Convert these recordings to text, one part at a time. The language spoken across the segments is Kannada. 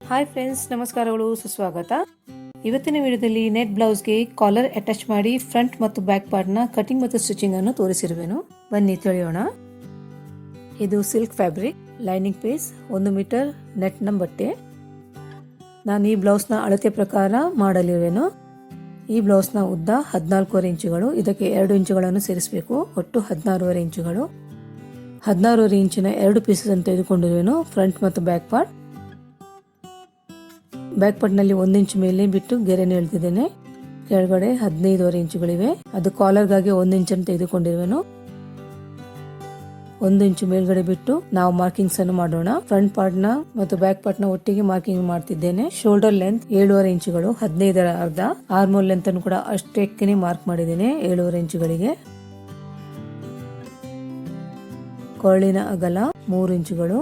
ಹಾಯ್ ಫ್ರೆಂಡ್ಸ್, ನಮಸ್ಕಾರಗಳು, ಸುಸ್ವಾಗತ. ಇವತ್ತಿನ ವಿಡಿಯೋದಲ್ಲಿ ನೆಟ್ ಬ್ಲೌಸ್ಗೆ ಕಾಲರ್ ಅಟ್ಯಾಚ್ ಮಾಡಿ ಫ್ರಂಟ್ ಮತ್ತು ಬ್ಯಾಕ್ ಪಾರ್ಟ್ನ ಕಟಿಂಗ್ ಮತ್ತು ಸ್ಟಿಚಿಂಗ್ ಅನ್ನು ತೋರಿಸಿರುವೆನು. ಬನ್ನಿ ತಿಳಿಯೋಣ. ಇದು silk fabric, lining piece, 1 metre ನೆಟ್ನ ಬಟ್ಟೆ. ನಾನು ಈ ಬ್ಲೌಸ್ನ ಅಳತೆ ಪ್ರಕಾರ ಮಾಡಲಿರುವೆನು. ಈ ಬ್ಲೌಸ್ನ ಉದ್ದ 14.5 ಇಂಚುಗಳು. ಇದಕ್ಕೆ 2 ಇಂಚುಗಳನ್ನು ಸೇರಿಸಬೇಕು. ಒಟ್ಟು 16.5 ಇಂಚುಗಳು. 16.5 ಇಂಚಿನ 2 ಪೀಸಸ್ ಅನ್ನು ತೆಗೆದುಕೊಂಡಿರುವೆನು. ಫ್ರಂಟ್ ಮತ್ತು ಬ್ಯಾಕ್ ಪಾರ್ಟ್. ಬ್ಯಾಕ್ ಪಾರ್ಟ್ನಲ್ಲಿ 1 ಇಂಚು ಮೇಲೆ ಬಿಟ್ಟು ಗೆರೆಯನ್ನು ಎಳೆದಿದ್ದೇನೆ. ಕೆಳಗಡೆ 15.5 ಇಂಚುಗಳಿವೆ. ಅದು ಕಾಲರ್ಗಾಗಿ 1 ಇಂಚನ್ನು ತೆಗೆದುಕೊಂಡಿರುವೆನು. 1 ಇಂಚು ಮೇಲ್ಗಡೆ ಬಿಟ್ಟು ನಾವು ಮಾರ್ಕಿಂಗ್ಸ್ ಅನ್ನು ಮಾಡೋಣ. ಫ್ರಂಟ್ ಪಾರ್ಟ್ ನ ಮತ್ತು ಬ್ಯಾಕ್ ಪಾರ್ಟ್ ನ ಒಟ್ಟಿಗೆ ಮಾರ್ಕಿಂಗ್ ಮಾಡ್ತಿದ್ದೇನೆ. ಶೋಲ್ಡರ್ ಲೆಂತ್ 7.5 ಇಂಚುಗಳು, 15ರ ಅರ್ಧ. ಆರ್ಮೋಲ್ ಲೆಂತ್ ಅನ್ನು ಕೂಡ ಅಷ್ಟಕ್ಕೆ ಮಾರ್ಕ್ ಮಾಡಿದ್ದೇನೆ, 7.5 ಇಂಚುಗಳಿಗೆ. ಕೊರಳಿನ ಅಗಲ 3 ಇಂಚುಗಳು.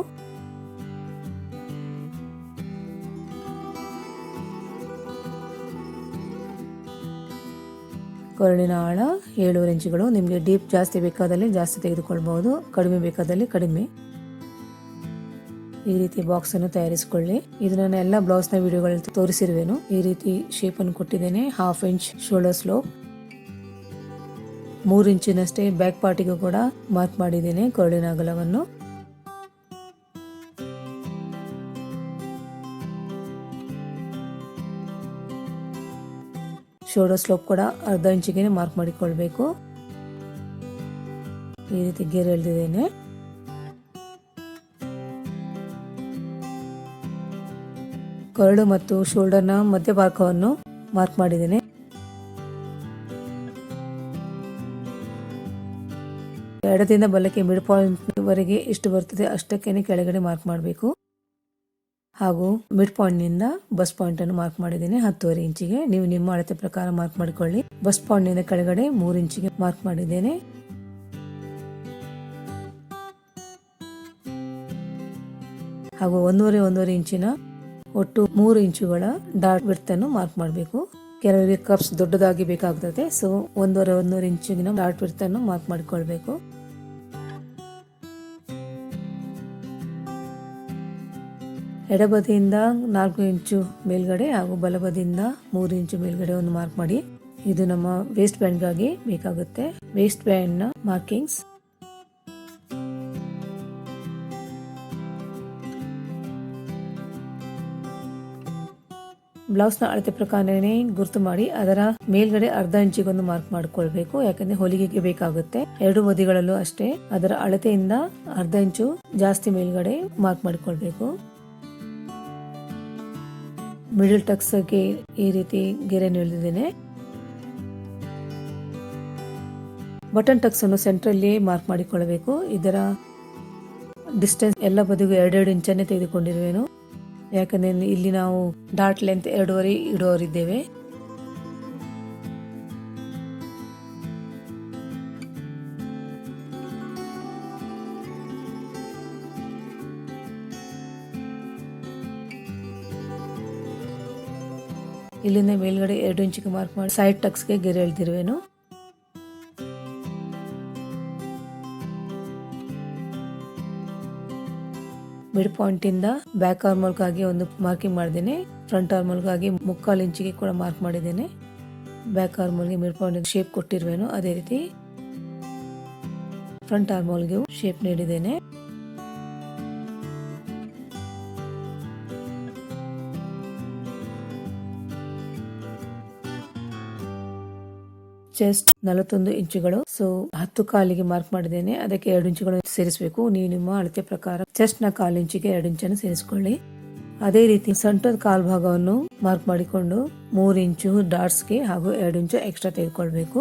ಕೊರಳಿನ ಆಳ 7.5 ಇಂಚುಗಳು. ನಿಮಗೆ ಡೀಪ್ ಜಾಸ್ತಿ ಬೇಕಾದಲ್ಲಿ ಜಾಸ್ತಿ ತೆಗೆದುಕೊಳ್ಬಹುದು, ಕಡಿಮೆ ಬೇಕಾದಲ್ಲಿ ಕಡಿಮೆ. ಈ ರೀತಿ ಬಾಕ್ಸ್ ಅನ್ನು ತಯಾರಿಸಿಕೊಳ್ಳಿ. ಇದು ನಾನು ಎಲ್ಲ ಬ್ಲೌಸ್ ನ ವಿಡಿಯೋಗಳಲ್ಲಿ ತೋರಿಸಿರುವೆನು. ಈ ರೀತಿ ಶೇಪ್ ಅನ್ನು ಕೊಟ್ಟಿದ್ದೇನೆ. 1/2 ಇಂಚ್ ಶೋಲ್ಡರ್ ಸ್ಲೋಪ್. 3 ಇಂಚಿನಷ್ಟೇ ಬ್ಯಾಕ್ ಪಾರ್ಟಿಗೂ ಕೂಡ ಮಾರ್ಕ್ ಮಾಡಿದ್ದೇನೆ ಕೊರಳಿನ ಅಗಲವನ್ನು. ಶೋಲ್ಡರ್ ಸ್ಲೋಪ್ ಕೂಡ ಅರ್ಧ ಇಂಚಿಗೆ ಮಾರ್ಕ್ ಮಾಡಿಕೊಳ್ಬೇಕು. ಈ ರೀತಿ ಗೆರೆ ಎಳೆದಿದ್ದೇನೆ. ಕೊರಳು ಮತ್ತು ಶೋಲ್ಡರ್ನ ಮಧ್ಯಭಾಗವನ್ನು ಮಾರ್ಕ್ ಮಾಡಿದ್ದೇನೆ. ಎಡದಿಂದ ಬಲಕ್ಕೆ ಮಿಡ್ ಪಾಯಿಂಟ್ ವರೆಗೆ ಎಷ್ಟು ಬರ್ತದೆ ಅಷ್ಟಕ್ಕೇನೆ ಕೆಳಗಡೆ ಮಾರ್ಕ್ ಮಾಡಬೇಕು. ಹಾಗೂ ಮಿಡ್ ಪಾಯಿಂಟ್ ನಿಂದ ಬಸ್ ಪಾಯಿಂಟ್ ಅನ್ನು ಮಾರ್ಕ್ ಮಾಡಿದ್ದೇನೆ 10.5 ಇಂಚಿಗೆ. ನೀವು ನಿಮ್ಮ ಅಳತೆ ಪ್ರಕಾರ ಮಾರ್ಕ್ ಮಾಡಿಕೊಳ್ಳಿ. ಬಸ್ ಪಾಯಿಂಟ್ ನಿಂದ ಕೆಳಗಡೆ 3 ಇಂಚಿಗೆ ಮಾರ್ಕ್ ಮಾಡಿದ್ದೇನೆ. ಹಾಗೂ 1.5 ಇಂಚಿನ ಒಟ್ಟು 3 ಇಂಚುಗಳ ಡಾಟ್ ವಿಡ್ತ್ ಅನ್ನು ಮಾರ್ಕ್ ಮಾಡಬೇಕು. ಕೆಲವರಿಗೆ ಕಪ್ಸ್ ದೊಡ್ಡದಾಗಿ ಬೇಕಾಗುತ್ತದೆ. ಸೊ 1.5 ಇಂಚಿನ ಡಾಟ್ ವಿಡ್ತ್ ಅನ್ನು ಮಾರ್ಕ್ ಮಾಡಿಕೊಳ್ಬೇಕು. ಎಡಬದಿಯಿಂದ 4 ಇಂಚು ಮೇಲ್ಗಡೆ ಹಾಗೂ ಬಲಬದಿಯಿಂದ 3 ಇಂಚು ಮೇಲ್ಗಡೆ ಒಂದು ಮಾರ್ಕ್ ಮಾಡಿ. ಇದು ನಮ್ಮ ವೇಸ್ಟ್ ಬ್ಯಾಂಡ್ ಗಾಗಿ ಬೇಕಾಗುತ್ತೆ. ವೇಸ್ಟ್ ಬ್ಯಾಂಡ್ ನ ಮಾರ್ಕಿಂಗ್ಸ್. ಬ್ಲೌಸ್ ನ ಅಳತೆ ಪ್ರಕಾರನೇ ಗುರುತು ಮಾಡಿ ಅದರ ಮೇಲ್ಗಡೆ ಅರ್ಧ ಇಂಚಿಗೊಂದು ಮಾರ್ಕ್ ಮಾಡಿಕೊಳ್ಬೇಕು. ಯಾಕಂದ್ರೆ ಹೊಲಿಗೆಗೆ ಬೇಕಾಗುತ್ತೆ. 2 ಬದಿಗಳಲ್ಲೂ ಅಷ್ಟೇ ಅದರ ಅಳತೆಯಿಂದ ಅರ್ಧ ಇಂಚು ಜಾಸ್ತಿ ಮೇಲ್ಗಡೆ ಮಾರ್ಕ್ ಮಾಡಿಕೊಳ್ಬೇಕು. ಮಿಡಲ್ ಟಕ್ಸ್ ಗೆ ಈ ರೀತಿ ಗೆರೆ ಎಳೆದಿದ್ದೇನೆ. ಬಟನ್ ಟಕ್ಸ್ ಅನ್ನು ಸೆಂಟ್ರಲ್ಲಿ ಮಾರ್ಕ್ ಮಾಡಿಕೊಳ್ಳಬೇಕು. ಇದರ ಡಿಸ್ಟೆನ್ಸ್ ಎಲ್ಲ ಬದಿಗೂ 2.5 ಇಂಚನ್ನೇ ತೆಗೆದುಕೊಂಡಿರುವೆನು. ಯಾಕಂದ್ರೆ ಇಲ್ಲಿ ನಾವು ಡಾಟ್ ಲೆಂತ್ 2.5 ಇಡುವರಿದ್ದೇವೆ. ಇಲ್ಲಿಂದ ಮೇಲ್ಗಡೆ 2 ಇಂಚಿಗೆ ಮಾರ್ಕ್ ಮಾಡಿ ಸೈಡ್ ಟಕ್ಸ್ಗೆ ಗೆರೆ ಎಳೆದಿರುವೆನು. ಮಿಡ್ ಪಾಯಿಂಟ್ ಇಂದ ಬ್ಯಾಕ್ ಆರ್ಮೋಲ್ಗಾಗಿ ಒಂದು ಮಾರ್ಕಿಂಗ್ ಮಾಡಿದ್ದೇನೆ. ಫ್ರಂಟ್ ಆರ್ಮೋಲ್ಗಾಗಿ 3/4 ಇಂಚಿಗೆ ಕೂಡ ಮಾರ್ಕ್ ಮಾಡಿದ್ದೇನೆ. ಬ್ಯಾಕ್ ಆರ್ಮೋಲ್ಗೆ ಮಿಡ್ ಪಾಯಿಂಟ್ ಶೇಪ್ ಕೊಟ್ಟಿರುವೆನು. ಅದೇ ರೀತಿ ಫ್ರಂಟ್ ಆರ್ಮೋಲ್ಗೆ ಶೇಪ್ ನೀಡಿದ್ದೇನೆ. ಚೆಸ್ಟ್ 41 ಇಂಚುಗಳು. ಸೊ 10 ಕಾಲಿಗೆ ಮಾರ್ಕ್ ಮಾಡಿದ್ದೇನೆ. ಅದಕ್ಕೆ 2 ಇಂಚುಗಳು ಸೇರಿಸಬೇಕು. ನೀವು ನಿಮ್ಮ ಅಳತೆ ಪ್ರಕಾರ ಚೆಸ್ಟ್ ನ 1/4 ಇಂಚಿಗೆ 2 ಇಂಚನ್ನು ಸೇರಿಸಿಕೊಳ್ಳಿ. ಅದೇ ರೀತಿ ಸೊಂಟದ ಕಾಲ್ ಭಾಗವನ್ನು ಮಾರ್ಕ್ ಮಾಡಿಕೊಂಡು 3 ಇಂಚು ಡಾಟ್ಸ್ಗೆ ಹಾಗೂ 2 ಇಂಚು ಎಕ್ಸ್ಟ್ರಾ ತೆಗೆದುಕೊಳ್ಬೇಕು.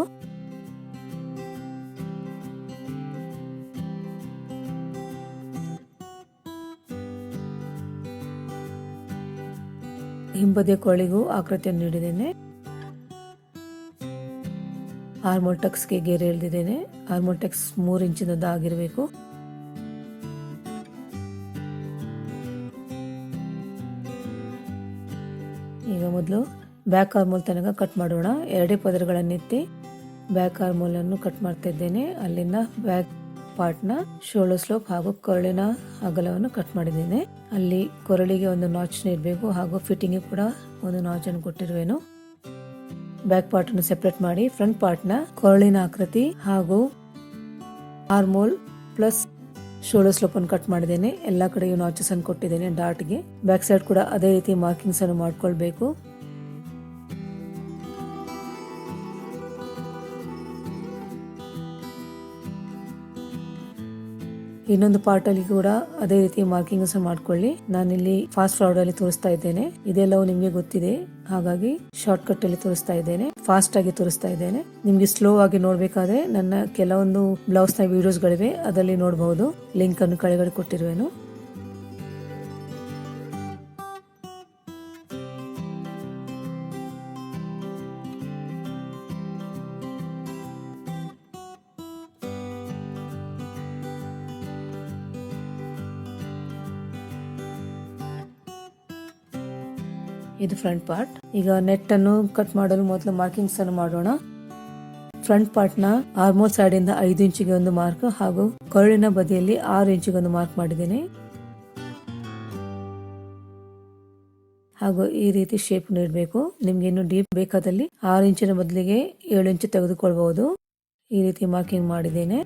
ಹಿಂಬದಿಯ ಕೊರಳಿಗೂ ಆಕೃತಿಯನ್ನು ನೀಡಿದ್ದೇನೆ. ಆರ್ಮೋಲ್ ಟಕ್ಸ್ಗೆ ಗೆರೆ ಎಳೆದಿದ್ದೇನೆ. ಆರ್ಮೋಲ್ ಟಕ್ಸ್ 3 ಇಂಚಿನದ್ದು ಆಗಿರಬೇಕು. ಈಗ ಮೊದಲು ಬ್ಯಾಕ್ ಆರ್ಮೋಲ್ ತನಕ ಕಟ್ ಮಾಡೋಣ. 2 ಪದರಗಳನ್ನೆತ್ತಿ ಬ್ಯಾಕ್ ಆರ್ಮೋಲ್ ಅನ್ನು ಕಟ್ ಮಾಡ್ತಾ ಇದ್ದೇನೆ. ಅಲ್ಲಿಂದ ಬ್ಯಾಕ್ ಪಾರ್ಟ್ನ ಶೋಲ್ಡರ್ ಸ್ಲೋಪ್ ಹಾಗೂ ಕೊರಳಿನ ಅಗಲವನ್ನು ಕಟ್ ಮಾಡಿದ್ದೇನೆ. ಅಲ್ಲಿ ಕೊರಳಿಗೆ ಒಂದು ನಾಚ್ ನೀಡಬೇಕು ಹಾಗೂ ಫಿಟ್ಟಿಂಗ್ ಕೂಡ ಒಂದು ನಾಚ್ ಅನ್ನು ಕೊಟ್ಟಿರುವೆನು. ಬ್ಯಾಕ್ ಪಾರ್ಟ್ ಅನ್ನು ಸೆಪರೇಟ್ ಮಾಡಿ ಫ್ರಂಟ್ ಪಾರ್ಟ್ ನ ಕೊರಳಿನ ಆಕೃತಿ ಹಾಗೂ ಆರ್ಮೋಲ್ ಪ್ಲಸ್ ಶೋಲ್ಡರ್ ಸ್ಲೋಪ್ ಅನ್ನು ಕಟ್ ಮಾಡಿದ್ದೇನೆ. ಎಲ್ಲಾ ಕಡೆಯೂ ನಾಚಸ್ ಅನ್ನು ಕೊಟ್ಟಿದ್ದೇನೆ ಡಾಟ್ಗೆ. ಬ್ಯಾಕ್ ಸೈಡ್ ಕೂಡ ಅದೇ ರೀತಿ ಮಾರ್ಕಿಂಗ್ಸ್ ಅನ್ನು ಮಾಡ್ಕೊಳ್ಬೇಕು. ಇನ್ನೊಂದು ಪಾರ್ಟ್ ಅಲ್ಲಿ ಕೂಡ ಅದೇ ರೀತಿ ಮಾರ್ಕಿಂಗ್ಸ್ ಮಾಡ್ಕೊಳ್ಳಿ. ನಾನಿಲ್ಲಿ ಫಾಸ್ಟ್ ಫಾರ್ವರ್ಡ್ ಅಲ್ಲಿ ತೋರಿಸ್ತಾ ಇದ್ದೇನೆ. ಇದೆಲ್ಲವೂ ನಿಮ್ಗೆ ಗೊತ್ತಿದೆ, ಹಾಗಾಗಿ ಶಾರ್ಟ್ ಕಟ್ ಅಲ್ಲಿ ತೋರಿಸ್ತಾ ಇದ್ದೇನೆ, ಫಾಸ್ಟ್ ಆಗಿ ತೋರಿಸ್ತಾ ಇದ್ದೇನೆ. ನಿಮ್ಗೆ ಸ್ಲೋ ಆಗಿ ನೋಡ್ಬೇಕಾದ್ರೆ ನನ್ನ ಕೆಲವೊಂದು ಬ್ಲೌಸ್ ನ ವಿಡಿಯೋಸ್ ಗಳಿವೆ, ಅದರಲ್ಲಿ ನೋಡಬಹುದು. ಲಿಂಕ್ ಅನ್ನು ಕೆಳಗಡೆ ಕೊಟ್ಟಿರುವೆನು. ಇದು ಫ್ರಂಟ್ ಪಾರ್ಟ್. ಈಗ ನೆಟ್ ಅನ್ನು ಕಟ್ ಮಾಡಲು ಮೊದಲು ಮಾರ್ಕಿಂಗ್ಸ್ ಅನ್ನು ಮಾಡೋಣ. ಫ್ರಂಟ್ ಪಾರ್ಟ್ ನ ಆರ್ಮೋಲ್ ಸೈಡ್ ಇಂದ 5 ಇಂಚಿಗೆ ಒಂದು ಮಾರ್ಕ್ ಹಾಗೂ ಕೊರಳಿನ ಬದಿಯಲ್ಲಿ 6 ಇಂಚಿಗೆ ಒಂದು ಮಾರ್ಕ್ ಮಾಡಿದ್ದೇನೆ. ಹಾಗೂ ಈ ರೀತಿ ಶೇಪ್ ನೀಡಬೇಕು. ನಿಮ್ಗೆ ಇನ್ನು ಡೀಪ್ ಬೇಕಾದಲ್ಲಿ 6 ಇಂಚಿನ ಬದಲಿಗೆ 7 ಇಂಚು ತೆಗೆದುಕೊಳ್ಬಹುದು. ಈ ರೀತಿ ಮಾರ್ಕಿಂಗ್ ಮಾಡಿದ್ದೇನೆ.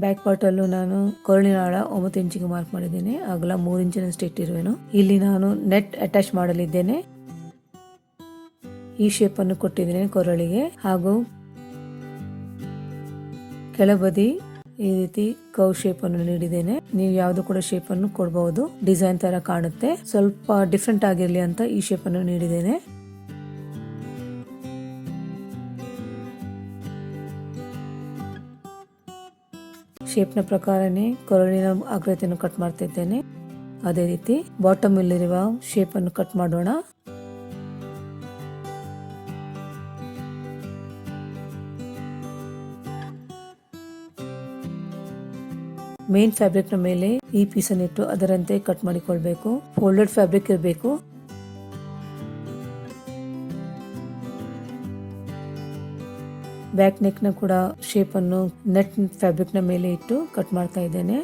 ಬ್ಯಾಕ್ ಪಾರ್ಟ್ ಅಲ್ಲೂ ನಾನು ಕೊರಳಿನ ಆಳ 9 ಇಂಚಿಗೆ ಮಾರ್ಕ್ ಮಾಡಿದ್ದೇನೆ. ಅಗಲ 3 ಇಂಚಿನಷ್ಟು ಇಟ್ಟಿರುವೆನು. ಇಲ್ಲಿ ನಾನು ನೆಟ್ ಅಟ್ಯಾಚ್ ಮಾಡಲಿದ್ದೇನೆ. ಈ ಶೇಪ್ ಅನ್ನು ಕೊಟ್ಟಿದ್ದೇನೆ ಕೊರಳಿಗೆ ಹಾಗೂ ಕೆಳಬದಿ ಈ ರೀತಿ ಕವ್ ಶೇಪ್ ಅನ್ನು ನೀಡಿದ್ದೇನೆ. ನೀವು ಯಾವ್ದು ಕೂಡ ಶೇಪ್ ಅನ್ನು ಕೊಡಬಹುದು. ಡಿಸೈನ್ ತರ ಕಾಣುತ್ತೆ. ಸ್ವಲ್ಪ ಡಿಫ್ರೆಂಟ್ ಆಗಿರ್ಲಿ ಅಂತ ಈ ಶೇಪ್ ಅನ್ನು ನೀಡಿದ್ದೇನೆ. ಶೇಪ್ ನ ಪ್ರಕಾರನೇ ಕೊರಳಿನ ಆಕೃತಿಯನ್ನು ಕಟ್ ಮಾಡ್ತಾ ಇದ್ದೇನೆ. ಅದೇ ರೀತಿ ಬಾಟಮ್ ಅಲ್ಲಿರುವ ಶೇಪ್ ಅನ್ನು ಕಟ್ ಮಾಡೋಣ. ಮೇನ್ ಫ್ಯಾಬ್ರಿಕ್ ನ ಮೇಲೆ ಈ ಪೀಸ್ ಅನ್ನು ಇಟ್ಟು ಅದರಂತೆ ಕಟ್ ಮಾಡಿಕೊಳ್ಬೇಕು. ಫೋಲ್ಡೆಡ್ ಫ್ಯಾಬ್ರಿಕ್ ಇರಬೇಕು. ಬ್ಯಾಕ್ ನೆಕ್ ನ ಕೂಡ ಶೇಪ್ ಅನ್ನು ನೆಟ್ ಫ್ಯಾಬ್ರಿಕ್ ನ ಮೇಲೆ ಇಟ್ಟು ಕಟ್ ಮಾಡ್ತಾ ಇದ್ದೇನೆ.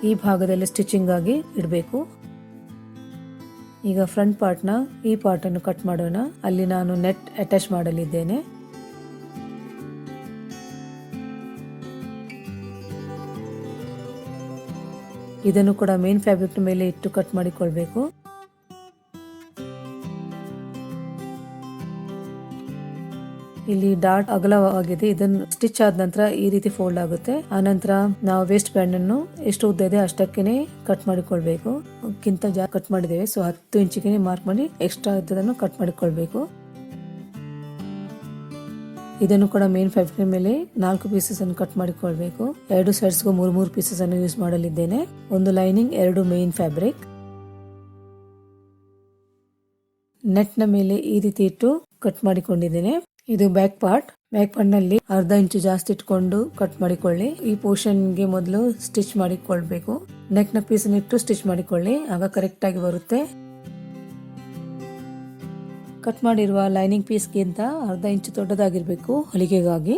ಈ ಭಾಗದಲ್ಲಿ ಸ್ಟಿಚಿಂಗ್ ಆಗಿ ಇಡಬೇಕು. ಈಗ ಫ್ರಂಟ್ ಪಾರ್ಟ್ ನ ಈ ಪಾರ್ಟ್ ಅನ್ನು ಕಟ್ ಮಾಡೋಣ. ಅಲ್ಲಿ ನಾನು ನೆಟ್ ಅಟ್ಯಾಚ್ ಮಾಡಲಿದ್ದೇನೆ. ಇದನ್ನು ಕೂಡ ಮೇನ್ ಫ್ಯಾಬ್ರಿಕ್ ನ ಮೇಲೆ ಇಟ್ಟು ಕಟ್ ಮಾಡಿಕೊಳ್ಬೇಕು. ಇಲ್ಲಿ ಡಾಟ್ ಅಗಲವಾಗಿದೆ. ಇದನ್ನು ಸ್ಟಿಚ್ ಆದ ನಂತರ ಈ ರೀತಿ ಫೋಲ್ಡ್ ಆಗುತ್ತೆ. ಆ ನಂತರ ನಾವು ವೇಸ್ಟ್ ಬ್ಯಾಂಡ್ ಅನ್ನು ಎಷ್ಟು ಉದ್ದ ಇದೆ ಅಷ್ಟಕ್ಕೆ ಕಟ್ ಮಾಡಿಕೊಳ್ಬೇಕು. ಕಟ್ ಮಾಡಿದ್ದೇವೆ, ಸೊ 10 ಇಂಚಿಗೆ ಮಾರ್ಕ್ ಮಾಡಿ ಎಕ್ಸ್ಟ್ರಾ ಇದ್ದದನ್ನು ಕಟ್ ಮಾಡಿಕೊಳ್ಬೇಕು. ಇದನ್ನು ಕೂಡ ಮೇನ್ ಫ್ಯಾಬ್ರಿಕ್ ಮೇಲೆ 4 ಪೀಸಸ್ ಅನ್ನು ಕಟ್ ಮಾಡಿಕೊಳ್ಬೇಕು. 2 ಸೈಡ್ಸ್ಗೂ 3 ಪೀಸಸ್ ಅನ್ನು ಯೂಸ್ ಮಾಡಲಿದ್ದೇನೆ. ಒಂದು ಲೈನಿಂಗ್, 2 ಮೇನ್ ಫ್ಯಾಬ್ರಿಕ್. ನೆಟ್ ನ ಮೇಲೆ ಈ ರೀತಿ ಇಟ್ಟು ಕಟ್ ಮಾಡಿಕೊಂಡಿದ್ದೇನೆ. ಇದು ಬ್ಯಾಕ್ ಪಾರ್ಟ್. ಬ್ಯಾಕ್ ಪಾರ್ಟ್ ನಲ್ಲಿ ಅರ್ಧ ಇಂಚು ಜಾಸ್ತಿ ಇಟ್ಕೊಂಡು ಕಟ್ ಮಾಡಿಕೊಳ್ಳಿ. ಈ ಪೋರ್ಷನ್ ಗೆ ಮೊದಲು ಸ್ಟಿಚ್ ಮಾಡಿಕೊಳ್ಬೇಕು. ನೆಕ್ ನ ಪೀಸ್ ಇಟ್ಟು ಸ್ಟಿಚ್ ಮಾಡಿಕೊಳ್ಳಿ, ಆಗ ಕರೆಕ್ಟ್ ಆಗಿ ಬರುತ್ತೆ. ಕಟ್ ಮಾಡಿರುವ ಲೈನಿಂಗ್ ಪೀಸ್ ಗಿಂತ ಅರ್ಧ ಇಂಚು ದೊಡ್ಡದಾಗಿರ್ಬೇಕು ಹೊಲಿಗೆಗಾಗಿ.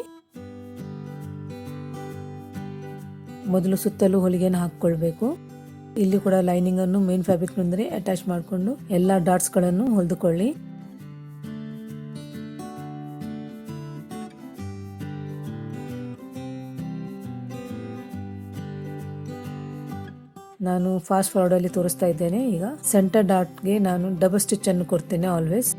ಮೊದಲು ಸುತ್ತಲೂ ಹೊಲಿಗೆಯನ್ನು ಹಾಕೊಳ್ಬೇಕು. ಇಲ್ಲಿ ಕೂಡ ಲೈನಿಂಗ್ ಅನ್ನು ಮೇನ್ ಫ್ಯಾಬ್ರಿಕ್ ನೊಂದಿಗೆ ಅಟ್ಯಾಚ್ ಮಾಡಿಕೊಂಡು ಎಲ್ಲಾ ಡಾಟ್ಸ್ ಗಳನ್ನು ಹೊಲಿದುಕೊಳ್ಳಿ. ನಾನು ಫಾಸ್ಟ್ ಫಾರ್ವರ್ಡ್ ಅಲ್ಲಿ ತೋರಿಸ್ತಾ ಇದ್ದೇನೆ. ಈಗ ಸೆಂಟರ್ ಡಾಟ್ ಗೆ ನಾನು ಡಬಲ್ ಸ್ಟಿಚ್ ಅನ್ನು ಕೊಡ್ತೇನೆ ಆಲ್ವೇಸ್.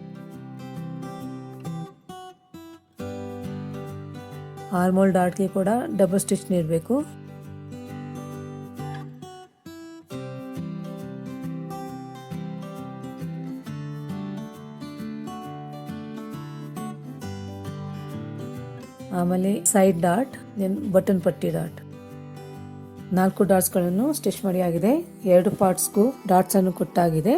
ಆರ್ಮೋಲ್ ಡಾಟ್ ಗೆ ಕೂಡ ಡಬಲ್ ಸ್ಟಿಚ್ ನೀಡಬೇಕು. ಆಮೇಲೆ ಸೈಡ್ ಡಾಟ್, ದೆನ್ ಬಟನ್ ಪಟ್ಟಿ ಡಾಟ್. 4 ಡಾಟ್ಸ್ ಗಳನ್ನು ಸ್ಟಿಚ್ ಮಾಡಿ ಆಗಿದೆ. 2 ಪಾರ್ಟ್ಸ್ಗೂ ಡಾಟ್ಸ್ ಅನ್ನು ಕೊಟ್ಟಾಗಿದೆ.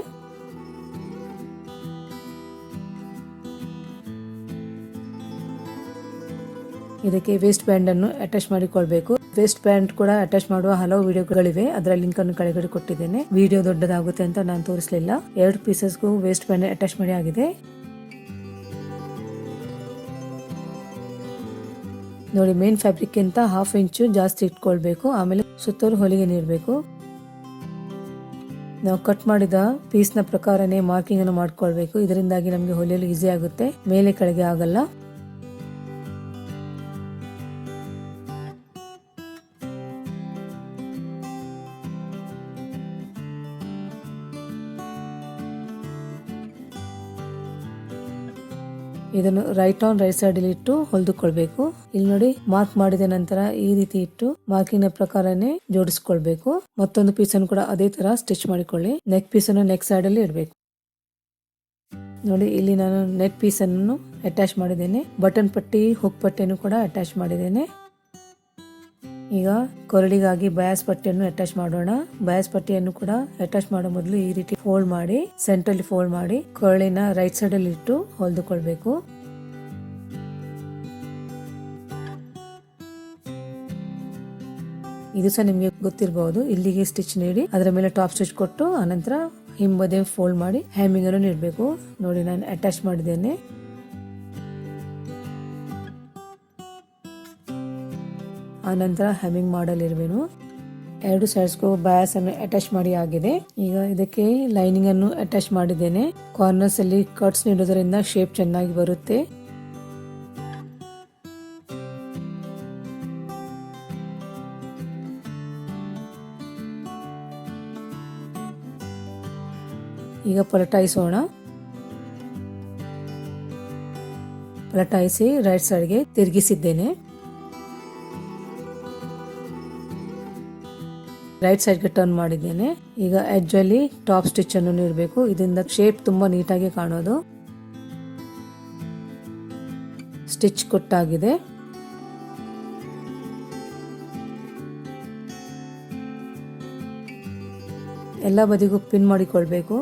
ಇದಕ್ಕೆ ವೇಸ್ಟ್ ಬ್ಯಾಂಡ್ ಅನ್ನು ಅಟ್ಯಾಚ್ ಮಾಡಿಕೊಳ್ಬೇಕು. ವೇಸ್ಟ್ ಬ್ಯಾಂಡ್ ಕೂಡ ಅಟ್ಯಾಚ್ ಮಾಡುವ ಹಲವು ವಿಡಿಯೋಗಳಿವೆ, ಅದರ ಲಿಂಕ್ ಅನ್ನು ಕೆಳಗಡೆ ಕೊಟ್ಟಿದ್ದೇನೆ. ವಿಡಿಯೋ ದೊಡ್ಡದಾಗುತ್ತೆ ಅಂತ ನಾನು ತೋರಿಸಲಿಲ್ಲ. 2 ಪೀಸಸ್ಗೂ ವೇಸ್ಟ್ ಬ್ಯಾಂಡ್ ಅಟ್ಯಾಚ್ ಮಾಡಿ ಆಗಿದೆ. ನೋಡಿ, ಮೇನ್ ಫ್ಯಾಬ್ರಿಕ್ ಗಿಂತ 1/2 ಇಂಚು ಜಾಸ್ತಿ ಇಟ್ಕೊಳ್ಬೇಕು. ಆಮೇಲೆ ಸುತ್ತಲೂ ಹೊಲಿಗೆ ನೀಡಬೇಕು. ನಾವು ಕಟ್ ಮಾಡಿದ ಪೀಸ್ ನ ಪ್ರಕಾರನೇ ಮಾರ್ಕಿಂಗ್ ಅನ್ನು ಮಾಡ್ಕೊಳ್ಬೇಕು. ಇದರಿಂದಾಗಿ ನಮಗೆ ಹೊಲಿಯಲು ಈಸಿ ಆಗುತ್ತೆ, ಮೇಲೆ ಕೆಳಗೆ ಆಗಲ್ಲ. ಇದನ್ನು ರೈಟ್ ಸೈಡ್ ಅಲ್ಲಿ ಇಟ್ಟು ಹೊಲಿದುಕೊಳ್ಬೇಕು. ಇಲ್ಲಿ ನೋಡಿ, ಮಾರ್ಕ್ ಮಾಡಿದ ನಂತರ ಈ ರೀತಿ ಇಟ್ಟು ಮಾರ್ಕಿಂಗ್ ನ ಪ್ರಕಾರನೇ ಜೋಡಿಸ್ಕೊಳ್ಬೇಕು. ಮತ್ತೊಂದು ಪೀಸ್ ಅನ್ನು ಕೂಡ ಅದೇ ತರ ಸ್ಟಿಚ್ ಮಾಡಿಕೊಳ್ಳಿ. ನೆಕ್ ಪೀಸ್ ಅನ್ನು ನೆಕ್ ಸೈಡ್ ಅಲ್ಲಿ ಇಡಬೇಕು. ನೋಡಿ, ಇಲ್ಲಿ ನಾನು ನೆಕ್ ಪೀಸ್ ಅನ್ನು ಅಟ್ಯಾಚ್ ಮಾಡಿದ್ದೇನೆ. ಬಟನ್ ಪಟ್ಟಿ, ಹುಕ್ ಪಟ್ಟಿಯನ್ನು ಕೂಡ ಅಟ್ಯಾಚ್ ಮಾಡಿದ್ದೇನೆ. ಈಗ ಕೊರಳಿಗಾಗಿ ಬಯಾಸ್ ಪಟ್ಟಿಯನ್ನು ಅಟ್ಯಾಚ್ ಮಾಡೋಣ. ಬಯಾಸ್ ಪಟ್ಟಿಯನ್ನು ಕೂಡ ಅಟ್ಯಾಚ್ ಮಾಡೋ ಮೊದಲು ಈ ರೀತಿ ಫೋಲ್ಡ್ ಮಾಡಿ, ಸೆಂಟ್ರಲ್ಲಿ ಫೋಲ್ಡ್ ಮಾಡಿ ಕೊರಳಿನ ರೈಟ್ ಸೈಡ್ ಅಲ್ಲಿ ಇಟ್ಟು ಹೊಲಿದುಕೊಳ್ಬೇಕು. ಇದು ಸಹ ನಿಮ್ಗೆ ಗೊತ್ತಿರಬಹುದು. ಇಲ್ಲಿಗೆ ಸ್ಟಿಚ್ ನೀಡಿ ಅದರ ಮೇಲೆ ಟಾಪ್ ಸ್ಟಿಚ್ ಕೊಟ್ಟು ಆನಂತರ ಹಿಂಬದಿ ಫೋಲ್ಡ್ ಮಾಡಿ ಹ್ಯಾಮಿಂಗ್ ಅನ್ನು ನೀಡಬೇಕು. ನೋಡಿ, ನಾನು ಅಟ್ಯಾಚ್ ಮಾಡಿದ್ದೇನೆ. ಆನಂತರ ಹೆಮ್ಮಿಂಗ್ ಮಾಡಲಿರುವೆನು. 2 ಸೈಡ್ಸ್ಗೂ ಬಯಾಸ್ ಅನ್ನು ಅಟ್ಯಾಚ್ ಮಾಡಿ ಆಗಿದೆ. ಈಗ ಇದಕ್ಕೆ ಲೈನಿಂಗ್ ಅನ್ನು ಅಟ್ಯಾಚ್ ಮಾಡಿದ್ದೇನೆ. ಕಾರ್ನರ್ಸ್ ಅಲ್ಲಿ ಕಟ್ಸ್ ನೀಡೋದ್ರಿಂದ ಶೇಪ್ ಚೆನ್ನಾಗಿ ಬರುತ್ತೆ. ಈಗ ಪಲಟಾಯಿಸೋಣ. ಪಲಟಾಯಿಸಿ ರೈಟ್ ಸೈಡ್ಗೆ ತಿರುಗಿಸಿದ್ದೇನೆ. ರೈಟ್ ಸೈಡ್ಗೆ ಟರ್ನ್ ಮಾಡಿದ್ದೇನೆ. ಈಗ ಎಡ್ಜ್ ಅಲ್ಲಿ ಟಾಪ್ ಸ್ಟಿಚ್ ಅನ್ನು ನೀಡಬೇಕು. ಇದರಿಂದ ಶೇಪ್ ತುಂಬಾ ನೀಟಾಗಿ ಕಾಣೋದು. ಸ್ಟಿಚ್ ಕೊಟ್ಟಾಗಿದೆ. ಎಲ್ಲ ಬದಿಗೂ ಪಿನ್ ಮಾಡಿಕೊಳ್ಬೇಕು.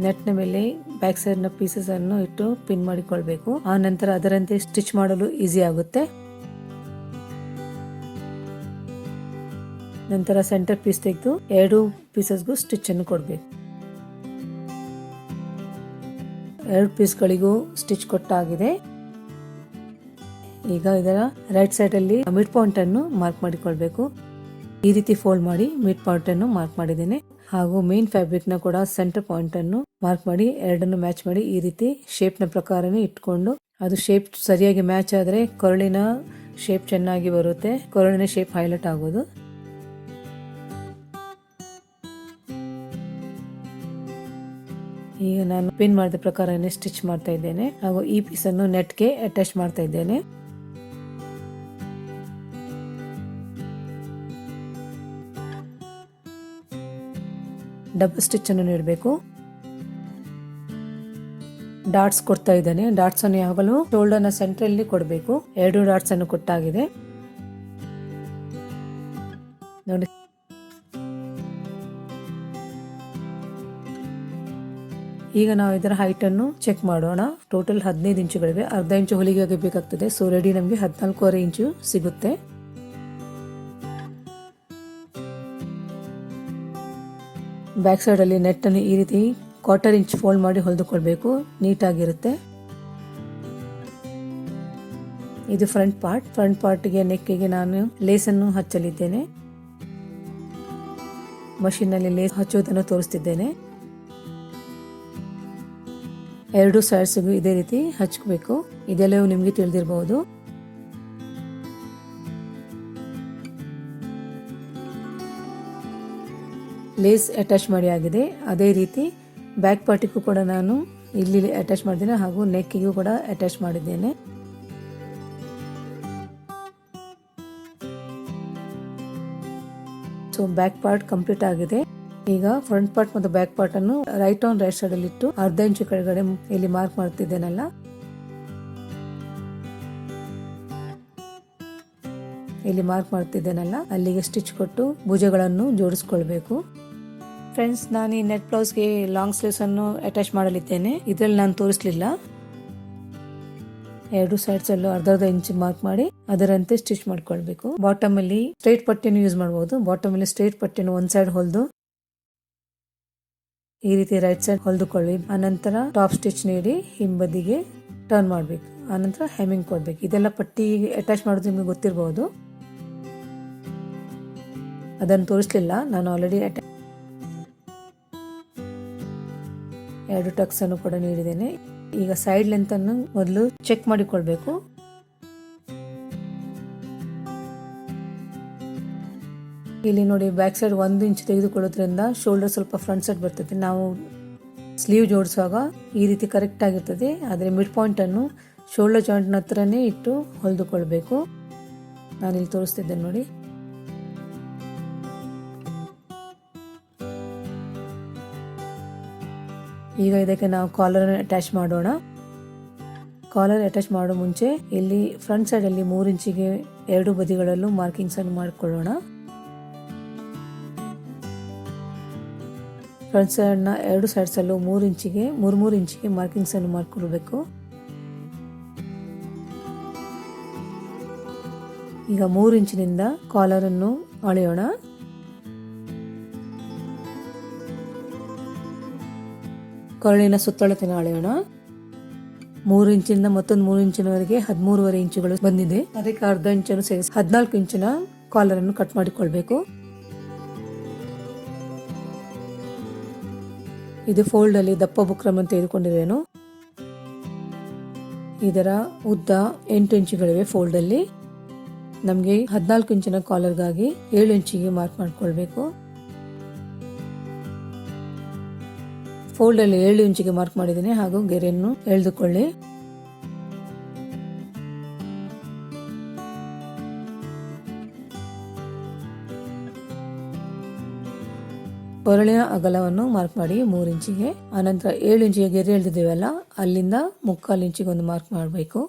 ನೆಟ್ ನ ಮೇಲೆ ಬ್ಯಾಕ್ ಸೈಡ್ ನ ಪೀಸಸ್ ಅನ್ನು ಇಟ್ಟು ಪಿನ್ ಮಾಡಿಕೊಳ್ಬೇಕು. ಆ ನಂತರ ಅದರಂತೆ ಸ್ಟಿಚ್ ಮಾಡಲು ಈಸಿ ಆಗುತ್ತೆ. ನಂತರ ಸೆಂಟರ್ ಪೀಸ್ ತೆಗೆದು 2 ಪೀಸಸ್ಗೂ ಸ್ಟಿಚ್ ಅನ್ನು ಕೊಡಬೇಕು. 2 ಪೀಸ್ಗಳಿಗೂ ಸ್ಟಿಚ್ ಕೊಟ್ಟಾಗಿದೆ. ಈಗ ಇದರ ರೈಟ್ ಸೈಡ್ ಅಲ್ಲಿ ಮಿಡ್ ಪಾಯಿಂಟ್ ಅನ್ನು ಮಾರ್ಕ್ ಮಾಡಿಕೊಳ್ಬೇಕು. ಈ ರೀತಿ ಫೋಲ್ಡ್ ಮಾಡಿ ಮಿಡ್ ಪಾಯಿಂಟ್ ಅನ್ನು ಮಾರ್ಕ್ ಮಾಡಿದ್ದೇನೆ. ಹಾಗೂ ಮೇನ್ ಫ್ಯಾಬ್ರಿಕ್ ನ ಕೂಡ ಸೆಂಟರ್ ಪಾಯಿಂಟ್ ಅನ್ನು ಮಾರ್ಕ್ ಮಾಡಿ ಎರಡನ್ನು ಮ್ಯಾಚ್ ಮಾಡಿ ಈ ರೀತಿ ಶೇಪ್ ನ ಪ್ರಕಾರನೇ ಇಟ್ಕೊಂಡು, ಅದು ಶೇಪ್ ಸರಿಯಾಗಿ ಮ್ಯಾಚ್ ಆದ್ರೆ ಕೊರಳಿನ ಶೇಪ್ ಚೆನ್ನಾಗಿ ಬರುತ್ತೆ. ಕೊರಳಿನ ಶೇಪ್ ಹೈಲೈಟ್ ಆಗೋದು. ಈಗ ನಾನು ಪಿನ್ ಮಾಡಿದ ಪ್ರಕಾರನೇ ಸ್ಟಿಚ್ ಮಾಡ್ತಾ ಇದ್ದೇನೆ. ಹಾಗೂ ಈ ಪೀಸ್ ಅನ್ನು ನೆಟ್ಗೆ ಅಟ್ಯಾಚ್ ಮಾಡ್ತಾ ಇದ್ದೇನೆ. ಡಬಲ್ ಸ್ಟಿಚ್ ಅನ್ನು ನೀಡಬೇಕು. ಡಾಟ್ಸ್ ಕೊಡ್ತಾ ಇದ್ದೇನೆ. ಡಾಟ್ಸ್ ಅನ್ನು ಯಾವಾಗಲೂ ಶೋಲ್ಡರ್ ನ ಸೆಂಟರ್ ಅಲ್ಲಿ ಕೊಡಬೇಕು. 2 ಡಾಟ್ಸ್ ಅನ್ನು ಕೊಟ್ಟಾಗಿದೆ. ನೋಡಿ, ಈಗ ನಾವು ಇದರ ಹೈಟ್ ಅನ್ನು ಚೆಕ್ ಮಾಡೋಣ. ಟೋಟಲ್ 15 ಇಂಚುಗಳಿವೆ. ಅರ್ಧ ಇಂಚು ಹೊಲಿಗೆ ಬೇಕಾಗ್ತದೆ. ಸೊ ರೆಡಿ ನಮಗೆ 14.25 ಇಂಚು ಸಿಗುತ್ತೆ. ಬ್ಯಾಕ್ ಸೈಡ್ ಅಲ್ಲಿ ನೆಟ್ ಅನ್ನು ಈ ರೀತಿ 1/4 ಇಂಚ್ ಫೋಲ್ಡ್ ಮಾಡಿ ಹೊಲಿದುಕೊಳ್ಬೇಕು. ನೀಟಾಗಿರುತ್ತೆ. ಇದು ಫ್ರಂಟ್ ಪಾರ್ಟ್ಗೆ ನೆಕ್ಕಿಗೆ ನಾನು ಲೇಸ್ ಅನ್ನು ಹಚ್ಚಲಿದ್ದೇನೆ. ಮಷೀನ್ ನಲ್ಲಿ ಲೇಸ್ ಹಚ್ಚುವುದನ್ನು ತೋರಿಸ್ತಿದ್ದೇನೆ. 2 ಸೈಡ್ಸ್ಗೂ ಇದೇ ರೀತಿ ಹಚ್ಕೋಬೇಕು. ಇದೆಲ್ಲವೂ ನಿಮ್ಗೆ ತಿಳಿದಿರಬಹುದು. ಲೇಸ್ ಅಟ್ಯಾಚ್ ಮಾಡಿ ಆಗಿದೆ. ಅದೇ ರೀತಿ ಬ್ಯಾಕ್ ಪಾರ್ಟಿಗೂ ಕೂಡ ನಾನು ಇಲ್ಲಿ ಅಟ್ಯಾಚ್ ಮಾಡಿದ್ದೇನೆ ಹಾಗೂ ನೆಕ್ಕಿಗೂ ಕೂಡ ಅಟ್ಯಾಚ್ ಮಾಡಿದ್ದೇನೆ. ಸೊ ಬ್ಯಾಕ್ ಪಾರ್ಟ್ ಕಂಪ್ಲೀಟ್ ಆಗಿದೆ. ಈಗ ಫ್ರಂಟ್ ಪಾರ್ಟ್ ಮತ್ತು ಬ್ಯಾಕ್ ಪಾರ್ಟ್ ಅನ್ನು ರೈಟ್ ಸೈಡ್ ಅಲ್ಲಿ ಇಟ್ಟು ಅರ್ಧ ಇಂಚು ಕೆಳಗಡೆ ಇಲ್ಲಿ ಮಾರ್ಕ್ ಮಾಡ್ತಿದ್ದೇನಲ್ಲ, ಅಲ್ಲಿಗೆ ಸ್ಟಿಚ್ ಕೊಟ್ಟು ಭುಜಗಳನ್ನು ಜೋಡಿಸ್ಕೊಳ್ಬೇಕು. ಫ್ರೆಂಡ್ಸ್, ನಾನು ಈ ನೆಟ್ ಬ್ಲೌಸ್ಗೆ ಲಾಂಗ್ ಸ್ಲೀವ್ಸ್ ಅನ್ನು ಅಟ್ಯಾಚ್ ಮಾಡಲಿದ್ದೇನೆ. ಇದರಲ್ಲಿ ನಾನು ತೋರಿಸಲಿಲ್ಲ. ಎರಡು ಸೈಡ್ಸ್ ಅಲ್ಲೂ ಅರ್ಧ ಇಂಚ್ ಮಾರ್ಕ್ ಮಾಡಿ ಅದರಂತೆ ಸ್ಟಿಚ್ ಮಾಡ್ಕೊಳ್ಬೇಕು. ಬಾಟಮ್ ಅಲ್ಲಿ ಸ್ಟ್ರೈಟ್ ಪಟ್ಟಿಯನ್ನು ಯೂಸ್ ಮಾಡಬಹುದು. ಬಾಟಮ್ ಅಲ್ಲಿ ಸ್ಟ್ರೈಟ್ ಪಟ್ಟಿಯನ್ನು ಒಂದ್ ಸೈಡ್ ಹೊಲಿದು ಈ ರೀತಿ ರೈಟ್ ಸೈಡ್ ಹೊಲಿದುಕೊಳ್ಳಿ. ಆನಂತರ ಟಾಪ್ ಸ್ಟಿಚ್ ನೀಡಿ ಹಿಂಬದಿಗೆ ಟರ್ನ್ ಮಾಡಬೇಕು. ಆನಂತರ ಹೆಮ್ಮಿಂಗ್ ಕೊಡ್ಬೇಕು. ಇದೆಲ್ಲ ಪಟ್ಟಿ ಅಟ್ಯಾಚ್ ಮಾಡೋದು ನಿಮಗೆ ಗೊತ್ತಿರಬಹುದು, ಅದನ್ನು ತೋರಿಸಲಿಲ್ಲ ನಾನು. ಆಲ್ರೆಡಿ ಎರಡು ಟಕ್ಸ್ ಅನ್ನು ಕೂಡ ನೀಡಿದ್ದೇನೆ. ಈಗ ಸೈಡ್ ಲೆಂತ್ ಅನ್ನು ಮೊದಲು ಚೆಕ್ ಮಾಡಿಕೊಳ್ಬೇಕು. ಇಲ್ಲಿ ನೋಡಿ ಬ್ಯಾಕ್ ಸೈಡ್ 1 ಇಂಚ್ ತೆಗೆದುಕೊಳ್ಳೋದ್ರಿಂದ ಶೋಲ್ಡರ್ ಸ್ವಲ್ಪ ಫ್ರಂಟ್ ಸೈಡ್ ಬರ್ತದೆ. ನಾವು ಸ್ಲೀವ್ ಜೋಡಿಸುವಾಗ ಈ ರೀತಿ ಕರೆಕ್ಟ್ ಆಗಿರ್ತದೆ. ಆದರೆ ಮಿಡ್ ಪಾಯಿಂಟ್ ಅನ್ನು ಶೋಲ್ಡರ್ ಜಾಯಿಂಟ್ ಹತ್ರನೇ ಇಟ್ಟು ಹೊಲಿದುಕೊಳ್ಬೇಕು. ನಾನಿಲ್ಲಿ ತೋರಿಸ್ತಿದ್ದೇನೆ ನೋಡಿ. ಈಗ ಇದಕ್ಕೆ ನಾವು ಕಾಲರ್ ಅಟ್ಯಾಚ್ ಮಾಡೋಣ. ಕಾಲರ್ ಅಟ್ಯಾಚ್ ಮಾಡೋ ಮುಂಚೆ ಇಲ್ಲಿ ಫ್ರಂಟ್ ಸೈಡ್ ಅಲ್ಲಿ 3 ಇಂಚಿಗೆ ಎರಡು ಬದಿಗಳಲ್ಲೂ ಮಾರ್ಕಿಂಗ್ಸ್ ಅನ್ನು ಮಾಡಿಕೊಳ್ಳೋಣ. ಫ್ರಂಟ್ ಸೈಡ್ ನ ಎರಡು ಸೈಡ್ಸ್ ಅಲ್ಲೂ 3 ಇಂಚಿಗೆ ಮಾರ್ಕಿಂಗ್ಸ್ ಅನ್ನು ಮಾಡಿಕೊಳ್ಬೇಕು. ಈಗ 3 ಇಂಚಿನಿಂದ ಕಾಲರ್ ಅನ್ನು ಅಳೆಯೋಣ. ಕೊರಳಿನ ಸುತ್ತಳತೆನ ಅಳೆಯೋಣ. 3 ಇಂಚಿಂದ ಮತ್ತೊಂದು 3 ಇಂಚಿನವರೆಗೆ 13.5 ಇಂಚುಗಳು ಬಂದಿದೆ. ಅದಕ್ಕೆ ಅರ್ಧ ಇಂಚನ್ನು ಸೇರಿಸಿ 14 ಇಂಚಿನ ಕಾಲರ್ ಅನ್ನು ಕಟ್ ಮಾಡಿಕೊಳ್ಬೇಕು. ಇದು ಫೋಲ್ಡ್ ಅಲ್ಲಿ ದಪ್ಪ ಬುಕ್ರಮ್ ಅಂತ ತೆಗೆದುಕೊಂಡಿರುವೆನು. ಇದರ ಉದ್ದ 8 ಇಂಚುಗಳಿವೆ. ಫೋಲ್ಡ್ ಅಲ್ಲಿ ನಮಗೆ 14 ಇಂಚಿನ ಕಾಲರ್ಗಾಗಿ 7 ಇಂಚಿಗೆ ಮಾರ್ಕ್ ಮಾಡಿಕೊಳ್ಬೇಕು. ಫೋಲ್ಡ್ ಅಲ್ಲಿ 7 ಇಂಚಿಗೆ ಮಾರ್ಕ್ ಮಾಡಿದ್ದೇನೆ. ಹಾಗೂ ಗೆರೆಯನ್ನು ಎಳೆದುಕೊಳ್ಳಿ. ಕೊರಳಿನ ಅಗಲವನ್ನು ಮಾರ್ಕ್ ಮಾಡಿ 3 ಇಂಚಿಗೆ. ಆನಂತರ 7 ಇಂಚಿಗೆ ಗೆರೆ ಎಳೆದಿದ್ದೇವಲ್ಲ, ಅಲ್ಲಿಂದ 3/4 ಇಂಚಿಗೆ ಒಂದು ಮಾರ್ಕ್ ಮಾಡಬೇಕು.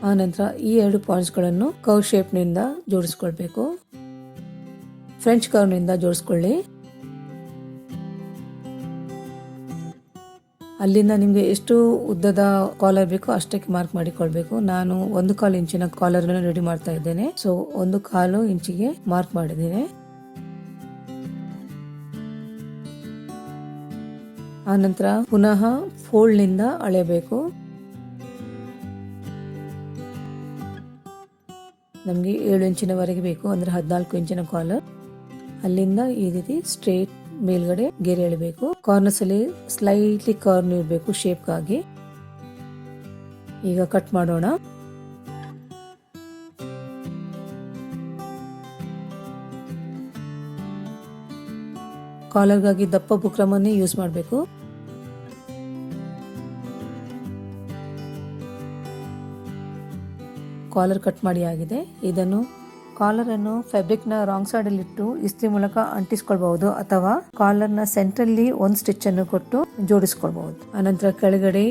ಆನಂತರ ಈ ಎರಡು ಪಾಯಿಂಟ್ಸ್ ಗಳನ್ನು ಕರ್ವ್ ಶೇಪ್ ನಿಂದ ಜೋಡಿಸಿಕೊಳ್ಬೇಕು. ಫ್ರೆಂಚ್ ಕರ್ವ್ ನಿಂದ ಜೋಡಿಸ್ಕೊಳ್ಳಿ. ಅಲ್ಲಿಂದ ನಿಮ್ಗೆ ಎಷ್ಟು ಉದ್ದದ ಕಾಲರ್ ಬೇಕೋ ಅಷ್ಟಕ್ಕೆ ಮಾರ್ಕ್ ಮಾಡಿಕೊಳ್ಬೇಕು. ನಾನು 1/4 ಇಂಚಿನ ಕಾಲರ್ ಅನ್ನು ರೆಡಿ ಮಾಡ್ತಾ ಇದ್ದೇನೆ. ಸೊ 1/4 ಇಂಚಿಗೆ ಮಾರ್ಕ್ ಮಾಡಿದ್ದೇನೆ. ಆನಂತರ ಪುನಃ ಫೋಲ್ಡ್ ನಿಂದ ಅಳೆಯಬೇಕು. ನಮ್ಗೆ 7 ಇಂಚಿನವರೆಗೆ ಬೇಕು, ಅಂದ್ರೆ 14 ಇಂಚಿನ ಕಾಲರ್. ಅಲ್ಲಿಂದ ಈ ರೀತಿ ಸ್ಟ್ರೇಟ್ ಮೇಲ್ಗಡೆ ಗೆರೆ ಎಳಿಬೇಕು. ಕಾರ್ನರ್ಸ್ ಅಲ್ಲಿ ಸ್ಲೈಟ್ಲಿ ಕರ್ವ್ ಇರಬೇಕು ಶೇಪ್ಗಾಗಿ. ಈಗ ಕಟ್ ಮಾಡೋಣ. ಕಾಲರ್ಗಾಗಿ ದಪ್ಪ ಬುಕ್ರಮ್ ಅನ್ನೇ ಯೂಸ್ ಮಾಡಬೇಕು. ಕಾಲರ್ ಕಟ್ ಮಾಡಿ ಆಗಿದೆ. ಇದನ್ನು ಕಾಲರ್ ಅನ್ನು ಫ್ಯಾಬ್ರಿಕ್ ನ ರಾಂಗ್ ಸೈಡ್ ಅಲ್ಲಿ ಇಟ್ಟು ಇಸ್ತ್ರಿ ಮೂಲಕ ಅಂಟಿಸಿಕೊಳ್ಳಬಹುದು, ಅಥವಾ ಕಾಲರ್ ನ ಸೆಂಟ್ರಲ್ಲಿ ಒಂದು ಸ್ಟಿಚ್ ಅನ್ನು ಕೊಟ್ಟು ಜೋಡಿಸಿಕೊಳ್ಳಬಹುದು. ಅನಂತರ ಕೆಳಗಡೆ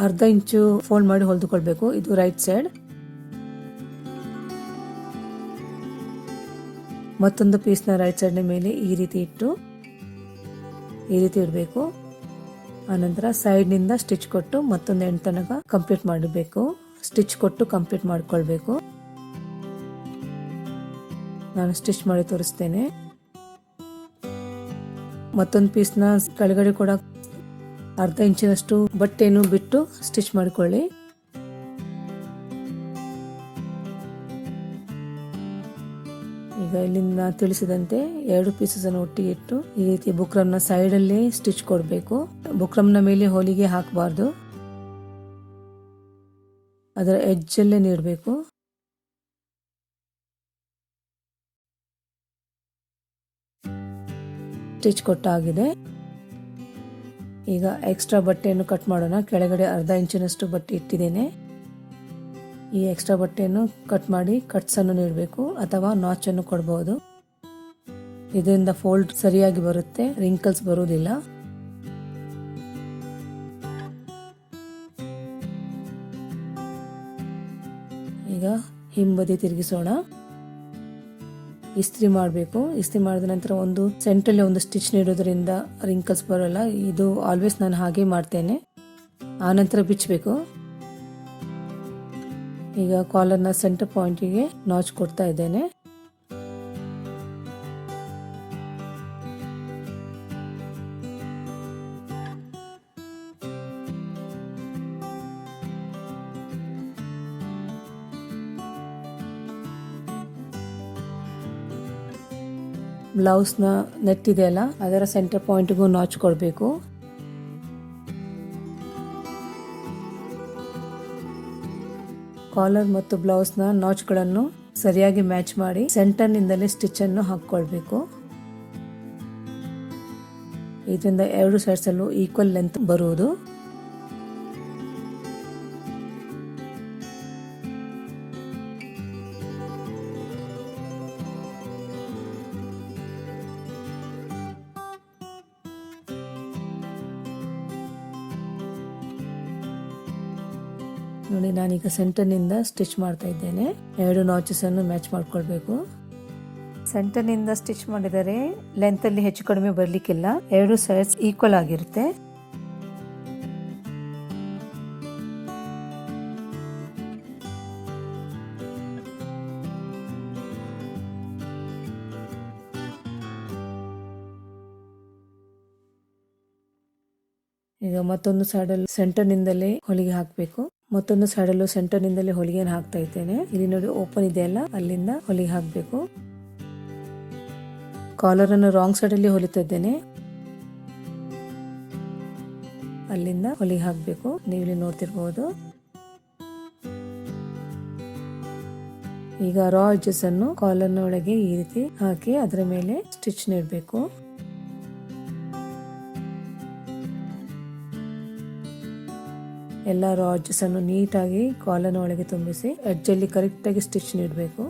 ಅರ್ಧ ಇಂಚು ಫೋಲ್ಡ್ ಮಾಡಿ ಹೊಲಿದುಕೊಳ್ಬೇಕು. ಇದು ರೈಟ್ ಸೈಡ್. ಮತ್ತೊಂದು ಪೀಸ್ ನ ರೈಟ್ ಸೈಡ್ ನ ಮೇಲೆ ಈ ರೀತಿ ಇಟ್ಟು ಈ ರೀತಿ ಇಡಬೇಕು. ಆನಂತರ ಸೈಡ್ ನಿಂದ ಸ್ಟಿಚ್ ಕೊಟ್ಟು ಮತ್ತೊಂದು ಎಂಡ್ ತನಕ ಕಂಪ್ಲೀಟ್ ಮಾಡಬೇಕು. ಸ್ಟಿಚ್ ಕೊಟ್ಟು ಕಂಪ್ಲೀಟ್ ಮಾಡಿಕೊಳ್ಬೇಕು. ನಾನು ಸ್ಟಿಚ್ ಮಾಡಿ ತೋರಿಸ್ತೇನೆ. ಮತ್ತೊಂದು ಪೀಸ್ನ ಕೆಳಗಡೆ ಕೂಡ ಅರ್ಧ ಇಂಚಿನಷ್ಟು ಬಟ್ಟೆಯನ್ನು ಬಿಟ್ಟು ಸ್ಟಿಚ್ ಮಾಡಿಕೊಳ್ಳಿ. ಈಗ ಇಲ್ಲಿಂದ ತಿಳಿಸಿದಂತೆ ಎರಡು ಪೀಸಸ್ ಅನ್ನು ಒಟ್ಟಿಗೆ ಇಟ್ಟು ಈ ರೀತಿ ಬುಕ್ರಮ್ ನ ಸೈಡ್ ಅಲ್ಲೇ ಸ್ಟಿಚ್ ಕೊಡಬೇಕು. ಬುಕ್ರಮ್ ನ ಮೇಲೆ ಹೊಲಿಗೆ ಹಾಕಬಾರ್ದು, ಅದರ ಎಡ್ಜ್ ಅಲ್ಲೇ ನೀಡಬೇಕು. ಸ್ಟಿಚ್ ಕೊಟ್ಟಾಗಿದೆ. ಈಗ ಎಕ್ಸ್ಟ್ರಾ ಬಟ್ಟೆಯನ್ನು ಕಟ್ ಮಾಡೋಣ. ಕೆಳಗಡೆ ಅರ್ಧ ಇಂಚಿನಷ್ಟು ಬಟ್ಟೆ ಇಟ್ಟಿದ್ದೇನೆ. ಈ ಎಕ್ಸ್ಟ್ರಾ ಬಟ್ಟೆಯನ್ನು ಕಟ್ ಮಾಡಿ ಕಟ್ಸ್ ಅನ್ನು ನೀಡಬೇಕು, ಅಥವಾ ನಾಚ್ ಅನ್ನು ಕೊಡಬಹುದು. ಇದರಿಂದ ಫೋಲ್ಡ್ ಸರಿಯಾಗಿ ಬರುತ್ತೆ, ರಿಂಕಲ್ಸ್ ಬರುವುದಿಲ್ಲ. ಈಗ ಹಿಂಬದಿ ತಿರುಗಿಸೋಣ. ಇಸ್ತ್ರಿ ಮಾಡಬೇಕು. ಇಸ್ತ್ರಿ ಮಾಡಿದ ನಂತರ ಒಂದು ಸೆಂಟ್ರಲ್ಲಿ ಒಂದು ಸ್ಟಿಚ್ ನೀಡೋದ್ರಿಂದ ರಿಂಕಲ್ಸ್ ಬರೋಲ್ಲ. ಇದು ಆಲ್ವೇಸ್ ನಾನು ಹಾಗೆ ಮಾಡ್ತೇನೆ. ಆನಂತರ ಬಿಚ್ಚಬೇಕು. ಈಗ ಕಾಲರ್ನ ಸೆಂಟರ್ ಪಾಯಿಂಟಿಗೆ ನಾಚ್ ಕೊಡ್ತಾ ಇದ್ದೇನೆ. ಬ್ಲೌಸ್ನ ನೆಟ್ ಇದೆಯಲ್ಲ ಅದರ ಸೆಂಟರ್ ಪಾಯಿಂಟ್ಗೂ ನಾಚ್ ಕೊಡಬೇಕು. ಕಾಲರ್ ಮತ್ತು ಬ್ಲೌಸ್ನ ನಾಚ್ಗಳನ್ನು ಸರಿಯಾಗಿ ಮ್ಯಾಚ್ ಮಾಡಿ ಸೆಂಟರ್ನಿಂದಲೇ ಸ್ಟಿಚ್ ಅನ್ನು ಹಾಕೊಳ್ಬೇಕು. ಇದರಿಂದ ಎರಡು ಸೈಡ್ಸ್ ಅಲ್ಲೂ ಈಕ್ವಲ್ ಲೆಂತ್ ಬರುವುದು. ನೋಡಿ, ನಾನೀಗ ಸೆಂಟರ್ನಿಂದ ಸ್ಟಿಚ್ ಮಾಡ್ತಾ ಇದ್ದೇನೆ. ಎರಡು ನಾಚಸ್ ಅನ್ನು ಮ್ಯಾಚ್ ಮಾಡ್ಕೊಳ್ಬೇಕು. ಸೆಂಟರ್ನಿಂದ ಸ್ಟಿಚ್ ಮಾಡಿದರೆ ಲೆಂತ್ ಅಲ್ಲಿ ಹೆಚ್ಚು ಕಡಿಮೆ ಬರ್ಲಿಕ್ಕಿಲ್ಲ. ಎರಡು ಸೈಡ್ಸ್ ಈಕ್ವಲ್ ಆಗಿರುತ್ತೆ. ಈಗ ಮತ್ತೊಂದು ಸೈಡಲ್ಲಿ ಸೆಂಟರ್ನಿಂದಲೇ ಹೊಲಿಗೆ ಹಾಕಬೇಕು. ಮತ್ತೊಂದು ಸೈಡಲ್ಲೂ ಸೆಂಟರ್ನಿಂದಲೇ ಹೊಲಿಗೆಯನ್ನು ಹಾಕ್ತಾ ಇದ್ದೇನೆ. ಇಲ್ಲಿ ನೋಡಿ ಓಪನ್ ಇದೆಯಲ್ಲ, ಅಲ್ಲಿಂದ ಹೊಲಿಗೆ ಹಾಕಬೇಕು. ಕಾಲರ್ ಅನ್ನು ರಾಂಗ್ ಸೈಡ್ ಅಲ್ಲಿ ಹೊಲಿತಾ ಇದ್ದೇನೆ. ಅಲ್ಲಿಂದ ಹೊಲಿಗೆ ಹಾಕಬೇಕು. ನೀವಿಲ್ಲಿ ನೋಡ್ತಿರ್ಬಹುದು. ಈಗ ರಾ ಎಡ್ಜಸ್ ಅನ್ನು ಕಾಲರ್ನ ಒಳಗೆ ಈ ರೀತಿ ಹಾಕಿ ಅದರ ಮೇಲೆ ಸ್ಟಿಚ್ ನೀಡಬೇಕು. ಎಲ್ಲ ರಾ ಎಡ್ಜಸ್ ಅನ್ನು ನೀಟಾಗಿ ಕಾಲರ್ನ ಒಳಗೆ ತುಂಬಿಸಿ ಎಡ್ಜ್ ಅಲ್ಲಿ ಕರೆಕ್ಟ್ ಆಗಿ ಸ್ಟಿಚ್ ನೀಡಬೇಕು.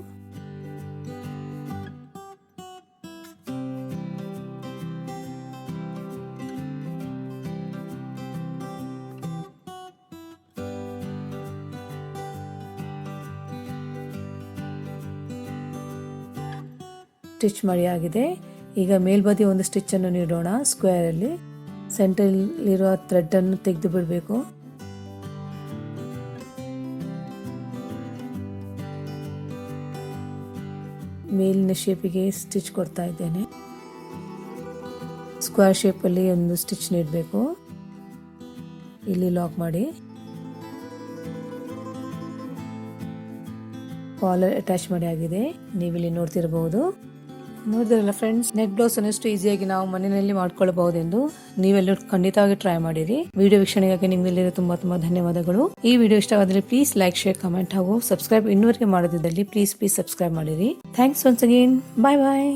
ಸ್ಟಿಚ್ ಮಾಡಿ ಆಗಿದೆ. ಈಗ ಮೇಲ್ಬದಿ ಒಂದು ಸ್ಟಿಚ್ ಅನ್ನು ನೀಡೋಣ. ಸ್ಕ್ವೇರ್ ಅಲ್ಲಿ ಸೆಂಟರ್ ಇರುವ ಥ್ರೆಡ್ ಅನ್ನು ತೆಗೆದು ಬಿಡಬೇಕು. ಮೇಲಿನ ಶೇಪಿಗೆ ಸ್ಟಿಚ್ ಕೊಡ್ತಾ ಇದ್ದೇನೆ. ಸ್ಕ್ವೇರ್ ಶೇಪ್ ಅಲ್ಲಿ ಒಂದು ಸ್ಟಿಚ್ ನೀಡಬೇಕು. ಇಲ್ಲಿ ಲಾಕ್ ಮಾಡಿ ಕಾಲರ್ ಅಟ್ಯಾಚ್ ಮಾಡಿ ಆಗಿದೆ. ನೀವಿಲ್ಲಿ ನೋಡ್ತಿರಬಹುದು. ನೋಡಿದ್ರಲ್ಲ ಫ್ರೆಂಡ್ಸ್, ನೆಟ್ ಬ್ಲೌಸ್ ಅನ್ನಷ್ಟು ಈಸಿಯಾಗಿ ನಾವು ಮನೆಯಲ್ಲಿ ಮಾಡ್ಕೊಳ್ಳಬಹುದೆಂದು ನೀವೆಲ್ಲರೂ ಖಂಡಿತವಾಗಿ ಟ್ರೈ ಮಾಡಿರಿ. ವಿಡಿಯೋ ವೀಕ್ಷಣೆಗಾಗಿ ನಿಮ್ಮೆಲ್ಲರೂ ತುಂಬಾ ಧನ್ಯವಾದಗಳು. ಈ ವಿಡಿಯೋ ಇಷ್ಟವಾದರೆ ಪ್ಲೀಸ್ ಲೈಕ್, ಶೇರ್, ಕಮೆಂಟ್ ಹಾಗೂ ಸಬ್ಸ್ಕ್ರೈಬ್ ಇನ್ನೂವರೆಗೆ ಮಾಡದಿದ್ದಲ್ಲಿ ಪ್ಲೀಸ್ ಸಬ್ಸ್ಕ್ರೈಬ್ ಮಾಡಿರಿ. Thanks once again. ಬಾಯ್ ಬಾಯ್.